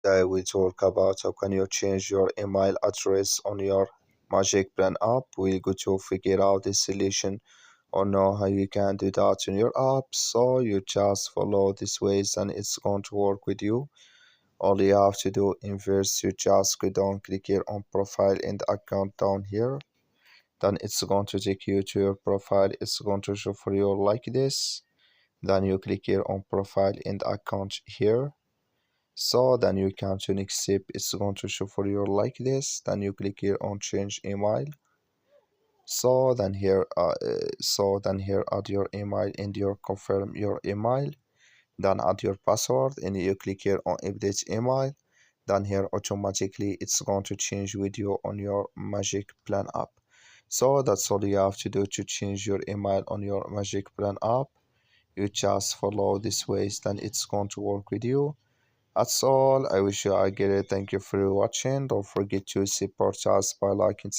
Today we talk about how can you change your email address on your Magicplan app. We're going to figure out the solution or know how you can do that in your app. So you just follow these ways and it's going to work with you. All you have to do in first you just go down, click here on profile and account down here. Then it's going to take you to your profile. It's going to show for you like this. Then you click here on profile and account here. So then you come to next step. It's going to show for you like this. Then you click here on change email. So then here add your email and you confirm your email. Then add your password and you click here on update email. Then here automatically it's going to change with you on your Magicplan app. So that's all you have to do to change your email on your Magicplan app. You just follow these ways, then it's going to work with you. That's all. I wish you a great. Thank you for watching. Don't forget to support us by liking,